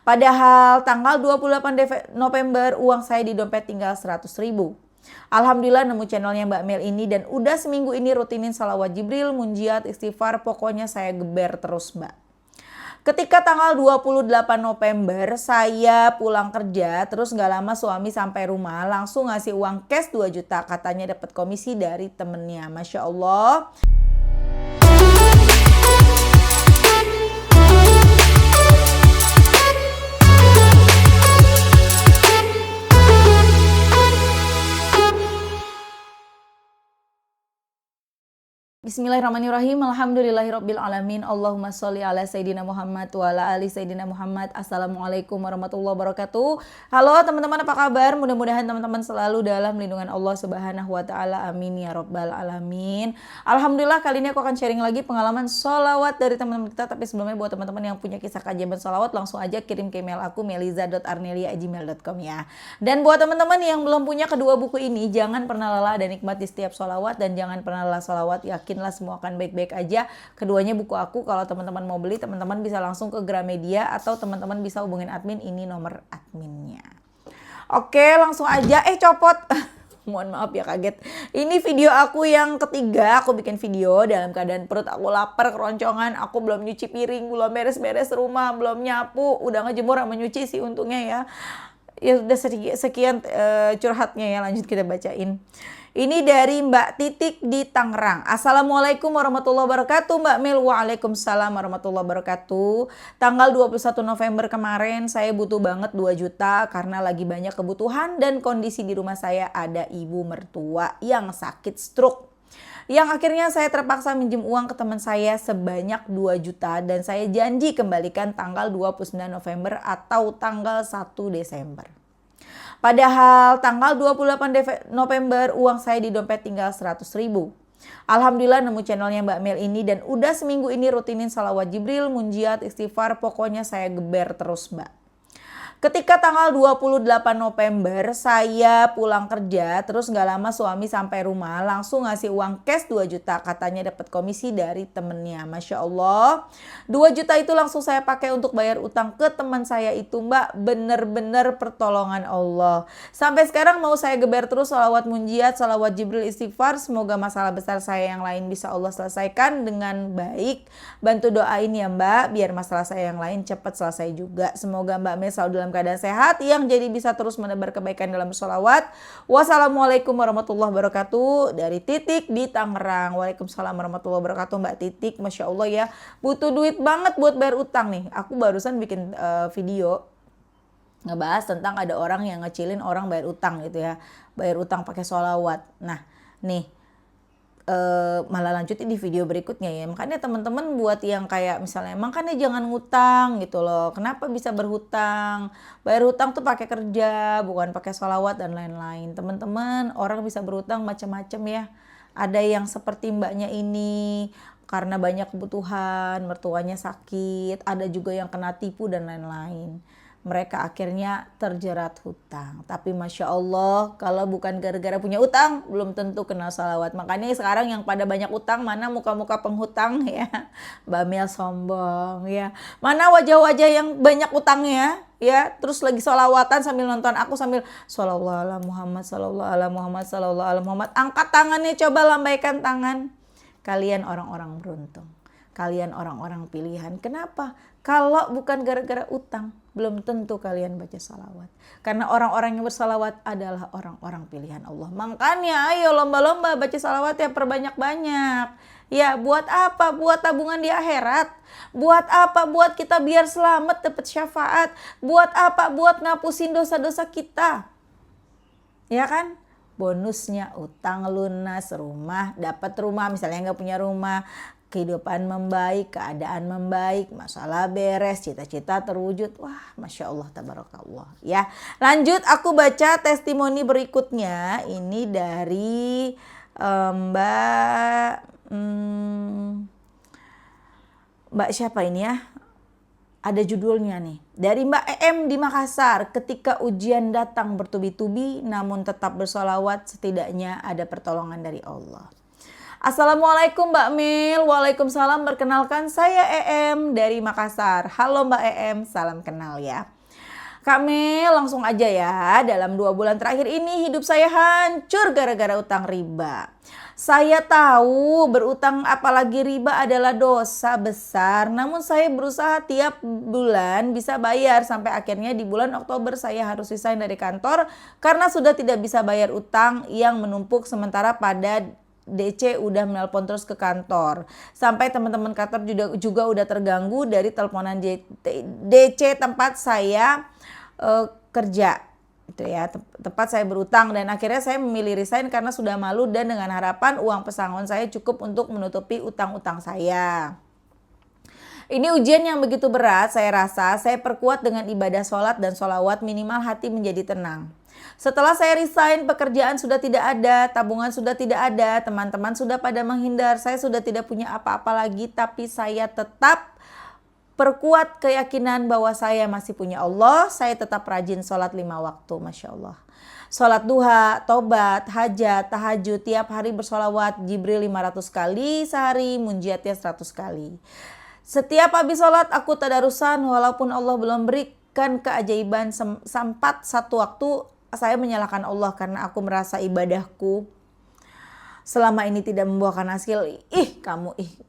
Padahal tanggal 28 November uang saya di dompet tinggal 100.000. Alhamdulillah nemu channelnya Mbak Mel ini dan udah seminggu ini rutinin salawat Jibril, munjiat, istighfar, pokoknya saya geber terus Mbak. Ketika tanggal 28 November saya pulang kerja, terus gak lama suami sampai rumah langsung ngasih uang cash 2 juta, katanya dapat komisi dari temennya. Masya Allah. Bismillahirrahmanirrahim. Alhamdulillahirabbil alamin. Allahumma sholli ala sayidina Muhammad wa ala ali sayidina Muhammad. Assalamualaikum warahmatullahi wabarakatuh. Halo teman-teman, apa kabar? Mudah-mudahan teman-teman selalu dalam lindungan Allah Subhanahu wa taala. Amin ya rabbal alamin. Alhamdulillah kali ini aku akan sharing lagi pengalaman sholawat dari teman-teman kita. Tapi sebelumnya buat teman-teman yang punya kisah keajaiban sholawat, langsung aja kirim ke email aku meliza.arnelia@gmail.com ya. Dan buat teman-teman yang belum punya kedua buku ini, jangan pernah lelah dan nikmati setiap sholawat, dan jangan pernah lelah sholawat, yakinlah semua akan baik-baik aja. Keduanya buku aku, kalau teman-teman mau beli, teman-teman bisa langsung ke Gramedia atau teman-teman bisa hubungin admin, ini nomor adminnya. Oke, langsung aja. Copot. Mohon maaf ya, kaget. Ini video aku yang ketiga, aku bikin video dalam keadaan perut aku lapar, keroncongan, aku belum nyuci piring, belum beres-beres rumah, belum nyapu, udah ngejemur sama nyuci sih untungnya ya. Ya udah sekian curhatnya ya, lanjut kita bacain. Ini dari Mbak Titik di Tangerang. Assalamualaikum warahmatullahi wabarakatuh Mbak Mel. Waalaikumsalam warahmatullahi wabarakatuh. Tanggal 21 November kemarin saya butuh banget 2 juta karena lagi banyak kebutuhan dan kondisi di rumah saya ada ibu mertua yang sakit stroke. Yang akhirnya saya terpaksa minjem uang ke teman saya sebanyak 2 juta dan saya janji kembalikan tanggal 29 November atau tanggal 1 Desember. Padahal tanggal 28 November uang saya di dompet tinggal 100.000. Alhamdulillah nemu channelnya Mbak Mel ini dan udah seminggu ini rutinin salawat Jibril, munjiat, istighfar, pokoknya saya geber terus Mbak. Ketika tanggal 28 November saya pulang kerja, terus gak lama suami sampai rumah langsung ngasih uang cash 2 juta, katanya dapat komisi dari temennya. Masya Allah, 2 juta itu langsung saya pakai untuk bayar utang ke teman saya itu Mbak. Bener-bener pertolongan Allah. Sampai sekarang mau saya geber terus salawat munjiat, salawat Jibril, istighfar. Semoga masalah besar saya yang lain bisa Allah selesaikan dengan baik. Bantu doain ya Mbak, biar masalah saya yang lain cepat selesai juga. Semoga Mbak Mel selalu dalam keadaan sehat yang jadi bisa terus menebar kebaikan dalam sholawat. Wassalamualaikum warahmatullahi wabarakatuh. Dari Titik di Tangerang. Waalaikumsalam warahmatullahi wabarakatuh Mbak Titik. Masya Allah ya, butuh duit banget buat bayar utang nih. Aku barusan bikin video ngebahas tentang ada orang yang ngecilin orang bayar utang gitu ya, bayar utang pakai sholawat. Nah nih malah lanjutin di video berikutnya ya. Makanya teman-teman buat yang kayak misalnya makanya jangan ngutang gitu loh. Kenapa bisa berhutang? Bayar hutang tuh pakai kerja, bukan pakai sholawat dan lain-lain. Teman-teman, orang bisa berhutang macam-macam ya. Ada yang seperti mbaknya ini karena banyak kebutuhan, mertuanya sakit, ada juga yang kena tipu dan lain-lain. Mereka akhirnya terjerat hutang. Tapi Masya Allah, kalau bukan gara-gara punya utang, belum tentu kena salawat. Makanya sekarang yang pada banyak utang, mana muka-muka penghutang ya. Mbak Mel sombong ya. Mana wajah-wajah yang banyak utangnya ya. Terus lagi salawatan sambil nonton aku sambil Shallallahu ala Muhammad, Shallallahu ala Muhammad, Shallallahu ala Muhammad. Angkat tangannya, coba lambaikan tangan. Kalian orang-orang beruntung. Kalian orang-orang pilihan. Kenapa? Kalau bukan gara-gara utang, belum tentu kalian baca salawat. Karena orang-orang yang bersalawat adalah orang-orang pilihan Allah. Makanya ayo lomba-lomba baca salawat ya, perbanyak-banyak. Ya buat apa? Buat tabungan di akhirat. Buat apa? Buat kita biar selamat dapat syafaat. Buat apa? Buat ngapusin dosa-dosa kita. Ya kan? Bonusnya utang lunas, rumah, dapat rumah, misalnya nggak punya rumah, kehidupan membaik, keadaan membaik, masalah beres, cita-cita terwujud. Wah, Masya Allah, tabarakallah. Ya, lanjut aku baca testimoni berikutnya. Ini dari Mbak siapa ini ya? Ada judulnya nih. Dari Mbak EM di Makassar. Ketika ujian datang bertubi-tubi namun tetap bersolawat, setidaknya ada pertolongan dari Allah. Assalamualaikum Mbak Mil. Waalaikumsalam. Perkenalkan saya EM dari Makassar. Halo Mbak EM, salam kenal ya. Kak Mel, langsung aja ya, dalam 2 bulan terakhir ini hidup saya hancur gara-gara utang riba. Saya tahu berutang apalagi riba adalah dosa besar, namun saya berusaha tiap bulan bisa bayar sampai akhirnya di bulan Oktober saya harus resign dari kantor karena sudah tidak bisa bayar utang yang menumpuk sementara pada DC udah menelpon terus ke kantor. Sampai teman-teman kantor juga udah terganggu dari teleponan DC tempat saya kerja. Itu ya, tempat saya berutang, dan akhirnya saya memilih resign karena sudah malu dan dengan harapan uang pesangon saya cukup untuk menutupi utang-utang saya. Ini ujian yang begitu berat, saya rasa saya perkuat dengan ibadah sholat dan sholawat, minimal hati menjadi tenang. Setelah saya resign, pekerjaan sudah tidak ada, tabungan sudah tidak ada, teman-teman sudah pada menghindar, saya sudah tidak punya apa-apa lagi, tapi saya tetap perkuat keyakinan bahwa saya masih punya Allah. Saya tetap rajin sholat 5 waktu, Masya Allah. Sholat duha, tobat, hajat, tahajud, tiap hari bersolawat Jibril 500 kali sehari, munjiatnya 100 kali. Setiap habis sholat aku tadarusan, walaupun Allah belum berikan keajaiban, sempat satu waktu saya menyalahkan Allah karena aku merasa ibadahku selama ini tidak membuahkan hasil.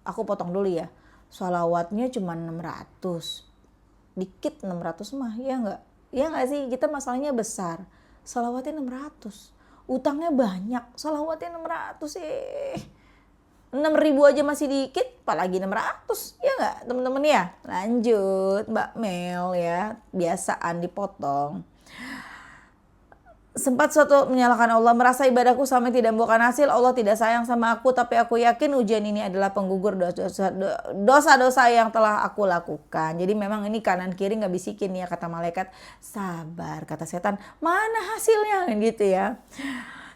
Aku potong dulu ya. Sholawatnya cuma 600, dikit 600 mah, ya enggak? Ya enggak sih, kita masalahnya besar, sholawatnya 600, utangnya banyak, sholawatnya 600, 6.000 aja masih dikit, apalagi 600, ya enggak teman-teman ya? Lanjut Mbak Mel ya, biasaan dipotong. Sempat suatu menyalahkan Allah, merasa ibadahku sampai tidak membuahkan hasil, Allah tidak sayang sama aku, tapi aku yakin ujian ini adalah penggugur dosa-dosa yang telah aku lakukan. Jadi memang ini kanan kiri nggak bisikin ya, kata malaikat. Sabar, kata setan, mana hasilnya gitu ya.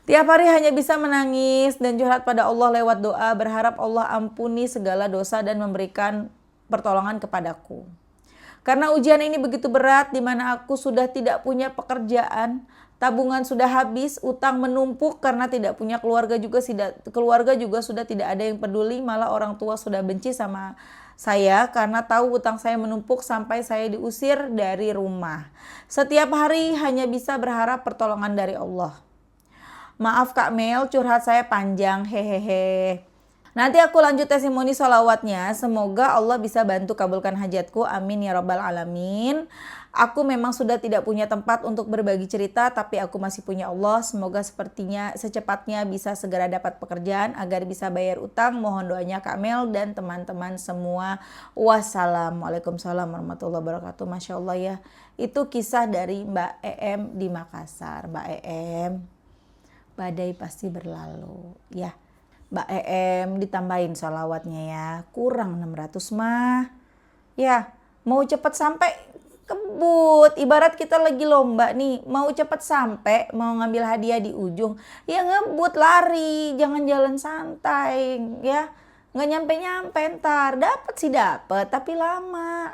Tiap hari hanya bisa menangis dan curhat pada Allah lewat doa, berharap Allah ampuni segala dosa dan memberikan pertolongan kepadaku. Karena ujian ini begitu berat, di mana aku sudah tidak punya pekerjaan, tabungan sudah habis, utang menumpuk karena tidak punya keluarga juga sudah tidak ada yang peduli, malah orang tua sudah benci sama saya karena tahu utang saya menumpuk sampai saya diusir dari rumah. Setiap hari hanya bisa berharap pertolongan dari Allah. Maaf Kak Mel, curhat saya panjang, hehehe. Nanti aku lanjut testimoni sholawatnya. Semoga Allah bisa bantu kabulkan hajatku. Amin ya rabbal alamin. Aku memang sudah tidak punya tempat untuk berbagi cerita, tapi aku masih punya Allah. Semoga secepatnya bisa segera dapat pekerjaan agar bisa bayar utang. Mohon doanya Kak Mel dan teman-teman semua. Wassalamualaikum warahmatullahi wabarakatuh. Masya Allah ya. Itu kisah dari Mbak EM di Makassar. Mbak EM, badai pasti berlalu ya. Mbak EM ditambahin sholawatnya ya, kurang 600 mah ya, mau cepet sampai kebut. Ibarat kita lagi lomba nih, mau cepet sampai, mau ngambil hadiah di ujung, ya ngebut, lari, jangan jalan santai ya, nggak nyampe ntar dapat sih dapat tapi lama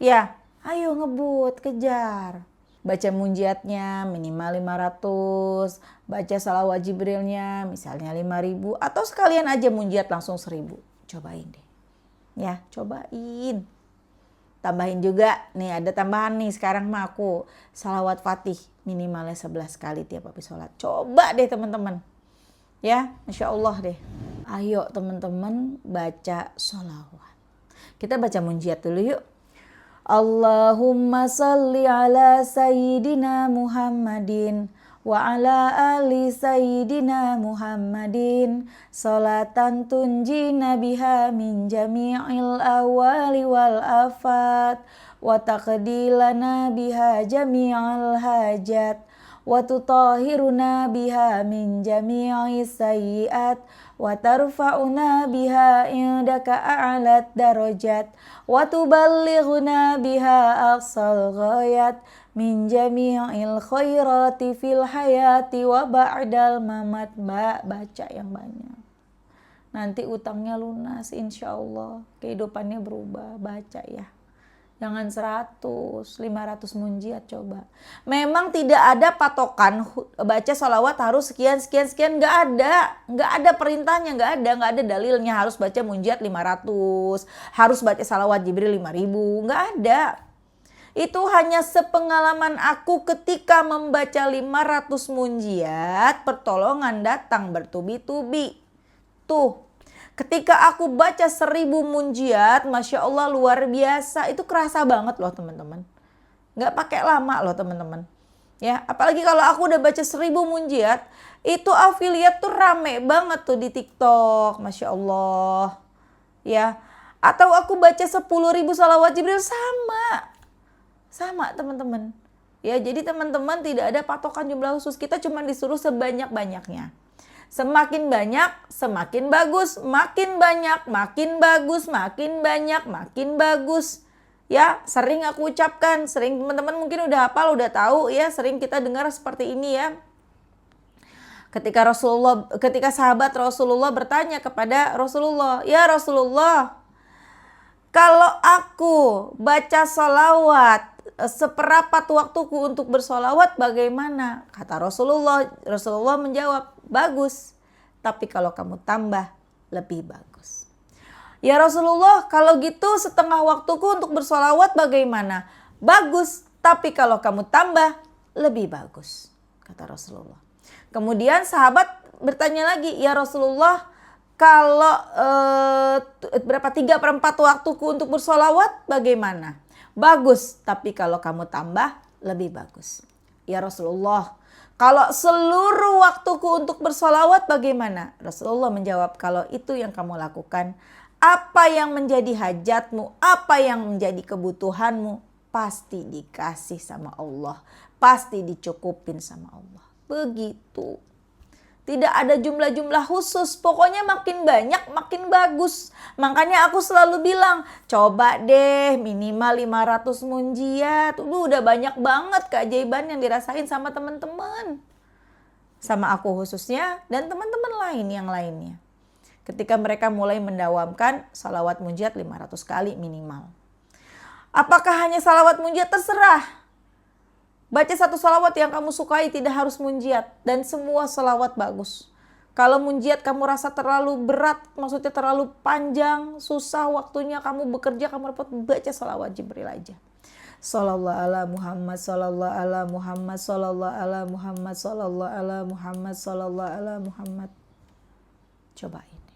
ya. Ayo ngebut, kejar. Baca munjiatnya minimal 500, baca salawat Jibrilnya misalnya 5.000, atau sekalian aja munjiat langsung 1.000. Cobain deh. Ya, cobain. Tambahin juga, nih ada tambahan nih sekarang mah aku salawat Fatih minimalnya 11 kali tiap habis sholat. Coba deh teman-teman. Ya, Masya Allah deh. Ayo teman-teman baca sholawat. Kita baca munjiat dulu yuk. Allahumma salli ala sayyidina Muhammadin wa ala ali sayyidina Muhammadin salatan tunjina biha min jami'il awali wal afat wa taqdilana biha jami'al hajat wa tutahhiruna biha min jami'i sayyi'at wa tarfa'una biha indaka a'lat darajat wa tuballighuna biha aqsal ghayat min jami'il khairati fil hayati wa ba'dal mamat. Baca yang banyak, nanti utangnya lunas insyaallah, kehidupannya berubah. Baca ya, jangan 100, 500 munjiat coba. Memang tidak ada patokan baca sholawat harus sekian, nggak ada perintahnya, nggak ada dalilnya harus baca munjiat 500, harus baca salawat Jibril 5.000, nggak ada. Itu hanya sepengalaman aku ketika membaca 500 munjiat, pertolongan datang bertubi-tubi. Tuh, ketika aku baca 1000 munjiat, Masya Allah luar biasa. Itu kerasa banget loh teman-teman. Nggak pakai lama loh teman-teman. Ya, apalagi kalau aku udah baca 1000 munjiat, itu affiliate tuh rame banget tuh di TikTok, Masya Allah. Ya, atau aku baca 10.000 salawat Jibril, sama teman-teman. Ya, jadi teman-teman tidak ada patokan jumlah khusus. Kita cuma disuruh sebanyak-banyaknya. Semakin banyak, semakin bagus. Makin banyak, makin bagus. Makin banyak, makin bagus. Ya, sering aku ucapkan. Sering teman-teman mungkin udah hafal, udah tahu ya. Sering kita dengar seperti ini ya. Ketika sahabat Rasulullah bertanya kepada Rasulullah, "Ya Rasulullah, kalau aku baca salawat seperempat waktuku untuk bersolawat bagaimana?" Kata Rasulullah menjawab, "Bagus, tapi kalau kamu tambah lebih bagus." "Ya Rasulullah, kalau gitu setengah waktuku untuk bersolawat bagaimana?" "Bagus, tapi kalau kamu tambah lebih bagus," kata Rasulullah. Kemudian sahabat bertanya lagi, "Ya Rasulullah, kalau 3/4 waktuku untuk bersolawat bagaimana?" "Bagus, tapi kalau kamu tambah lebih bagus." "Ya Rasulullah, kalau seluruh waktuku untuk bersolawat bagaimana?" Rasulullah menjawab, "Kalau itu yang kamu lakukan, apa yang menjadi hajatmu, apa yang menjadi kebutuhanmu, pasti dikasih sama Allah, pasti dicukupin sama Allah." Begitu. Tidak ada jumlah-jumlah khusus. Pokoknya makin banyak makin bagus. Makanya aku selalu bilang, coba deh minimal 500 munjiat. Udah banyak banget keajaiban yang dirasain sama teman-teman. Sama aku khususnya dan teman-teman lain yang lainnya. Ketika mereka mulai mendawamkan salawat munjiat 500 kali minimal. Apakah hanya salawat munjiat? Terserah. Baca satu salawat yang kamu sukai, tidak harus munjiat. Dan semua salawat bagus. Kalau munjiat kamu rasa terlalu berat, maksudnya terlalu panjang, susah waktunya kamu bekerja, kamu repot, baca salawat Jibril aja. Sallallahu ala Muhammad, sallallahu ala Muhammad, sallallahu ala Muhammad, sallallahu ala Muhammad, sallallahu ala Muhammad. Coba ini.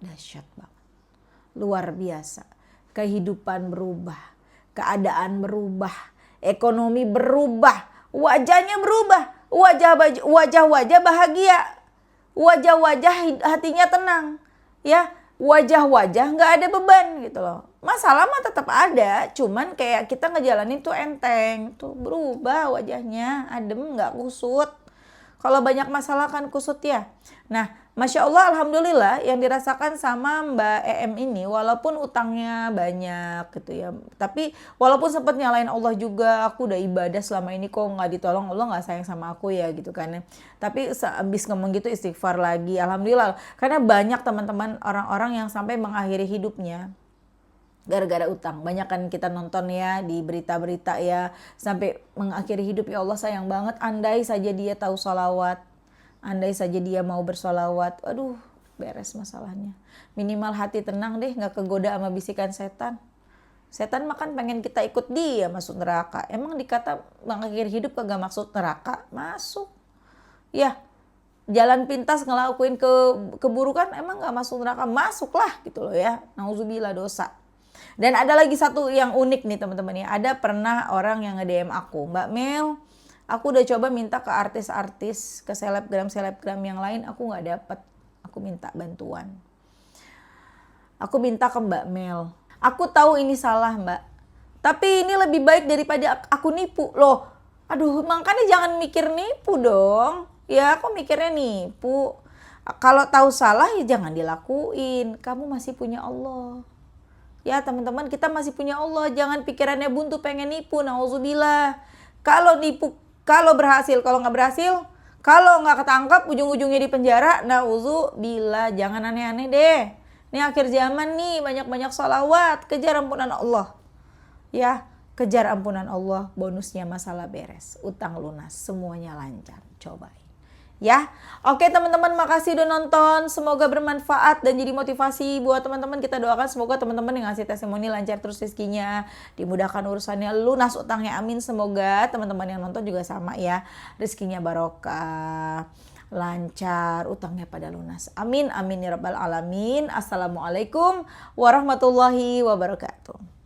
Dahsyat banget. Luar biasa. Kehidupan berubah. Keadaan berubah. Ekonomi berubah, wajahnya berubah, wajah-wajah bahagia, wajah-wajah hatinya tenang, ya, wajah-wajah nggak ada beban gitu loh. Masalah mah tetap ada, cuman kayak kita ngejalanin tuh enteng, tuh berubah wajahnya, adem nggak kusut. Kalau banyak masalah kan kusut ya. Nah, Masya Allah, Alhamdulillah yang dirasakan sama Mbak EM ini, walaupun utangnya banyak gitu ya. Tapi walaupun sempat nyalain Allah juga, aku udah ibadah selama ini kok nggak ditolong, Allah nggak sayang sama aku ya gitu kan. Tapi habis ngomong gitu istighfar lagi, Alhamdulillah. Karena banyak teman-teman orang-orang yang sampai mengakhiri hidupnya gara-gara utang. Banyak kan kita nonton ya di berita-berita ya, sampai mengakhiri hidup, ya Allah sayang banget, andai saja dia tahu sholawat, andai saja dia mau bersolawat, aduh beres masalahnya. Minimal hati tenang deh, gak kegoda sama bisikan setan. Setan makan pengen kita ikut dia masuk neraka. Emang dikata mengakhiri hidup kagak maksud neraka? Masuk. Ya, jalan pintas ngelakuin keburukan emang gak masuk neraka? Masuklah gitu loh ya. Nauzubillah dosa. Dan ada lagi satu yang unik nih teman-teman ya. Ada pernah orang yang nge-DM aku, "Mbak Mel, aku udah coba minta ke artis-artis, ke selebgram yang lain, aku gak dapet. Aku minta bantuan. Aku minta ke Mbak Mel. Aku tahu ini salah Mbak, tapi ini lebih baik daripada aku nipu." Loh, aduh makanya jangan mikir nipu dong. Ya aku mikirnya nipu. Kalau tahu salah ya jangan dilakuin. Kamu masih punya Allah. Ya teman-teman, kita masih punya Allah. Jangan pikirannya buntu pengen nipu. Nauzubillah. Kalau nipu, kalau berhasil, kalau nggak berhasil, kalau nggak ketangkap ujung-ujungnya di penjara, nauzubillah. Jangan aneh-aneh deh. Ini akhir zaman nih, banyak-banyak sholawat. Kejar ampunan Allah. Ya, kejar ampunan Allah. Bonusnya masalah beres. Utang lunas. Semuanya lancar. Cobain. ya. Oke teman-teman, makasih udah nonton, semoga bermanfaat dan jadi motivasi buat teman-teman. Kita doakan semoga teman-teman yang ngasih testimoni lancar terus rezekinya, dimudahkan urusannya, lunas utangnya, amin. Semoga teman-teman yang nonton juga sama ya, rezekinya barokah, lancar, utangnya pada lunas, amin amin ya rabbal alamin. Assalamualaikum warahmatullahi wabarakatuh.